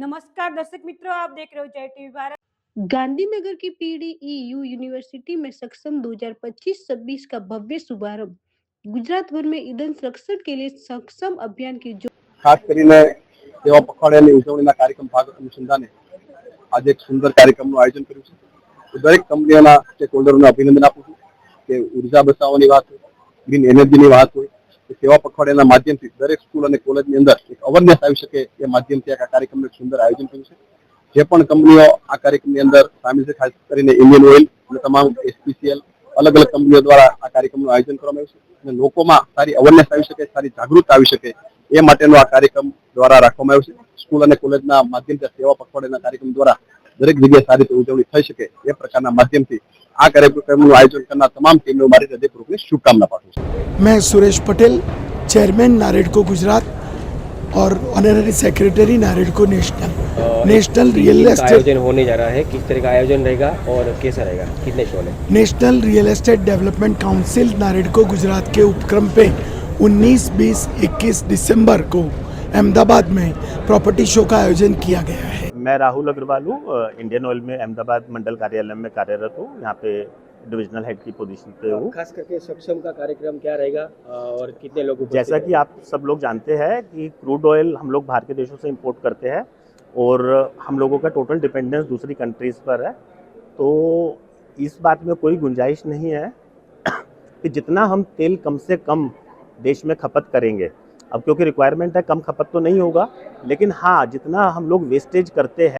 नमस्कार दर्शक मित्रों, आप देख रहे हो जय टीवी भारत। गांधीनगर की पीडीईयू यूनिवर्सिटी में सक्षम 2025-26 का भव्य शुभारंभ। गुजरात भर में ईंधन संरक्षण के लिए सक्षम अभियान की जो खास કરીને સેવા પખવાડિયાની ઉજવણીના કાર્યક્રમ ભાગ અનુસંધાને આજે એક સુંદર કાર્યક્રમનું આયોજન કર્યું છે. દરેક કંપનીઓના સ્ટેક હોલ્ડરોને અભિનંદન આપું છું કે ઉર્જા બચાવવાની વાત હોય, ગ્રીન એનર્જીની વાત હોય, સેવા પખવાડિયાના માધ્યમથી દરેક સ્કૂલ અને કોલેજની અંદર એક અવેરનેસ આવી શકે એ માધ્યમથી આ કાર્યક્રમનું એક સુંદર આયોજન કર્યું છે. જે પણ કંપનીઓ આ કાર્યક્રમની અંદર સામેલ છે, ખાસ કરીને ઇન્ડિયન ઓઇલ અને તમામ એસપીસીએલ અલગ અલગ કંપનીઓ દ્વારા આ કાર્યક્રમનું આયોજન કરવામાં આવ્યું છે અને લોકોમાં સારી અવેરનેસ આવી શકે, સારી જાગૃતતા આવી શકે એ માટેનો આ કાર્યક્રમ દ્વારા રાખવામાં આવ્યો છે. સ્કૂલ અને કોલેજના માધ્યમથી સેવા પખવાડિયાના કાર્યક્રમ દ્વારા દરેક જગ્યાએ સારી રીતે ઉજવણી થઈ શકે એ પ્રકારના માધ્યમથી આ કાર્યક્રમનું આયોજન કરનાર તમામ ટીમને મારી હૃદયપૂર્વકની શુભકામના પાઠવું છું. मैं सुरेश पटेल, चेयरमैन नारेडको गुजरात और honorary secretary NAREDCO national real estate आयोजन होने जा रहा है। किस तरह का आयोजन रहेगा और कैसा रहेगा, कितने शो है? National real estate development council NAREDCO Gujarat के उपक्रम पे 19, 20, 21 दिसंबर को अहमदाबाद में प्रॉपर्टी शो का आयोजन किया गया है। मैं राहुल अग्रवाल हूँ, इंडियन ऑयल में अहमदाबाद मंडल कार्यालय में कार्यरत हूँ। यहाँ पे डिविजनल हेड की पोजीशन पे हूँ। खास करके सक्षम का कार्यक्रम क्या रहेगा और कितने लोग उपस्थित जैसा कि आप सब लोग जानते हैं कि क्रूड ऑयल हम लोग बाहर के देशों से इंपोर्ट करते हैं और हम लोगों का टोटल डिपेंडेंस दूसरी कंट्रीज़ पर है। तो इस बात में कोई गुंजाइश नहीं है कि जितना हम तेल कम से कम देश में खपत करेंगे, अब क्योंकि रिक्वायरमेंट है, कम खपत तो नहीं होगा, लेकिन हाँ जितना हम लोग वेस्टेज करते हैं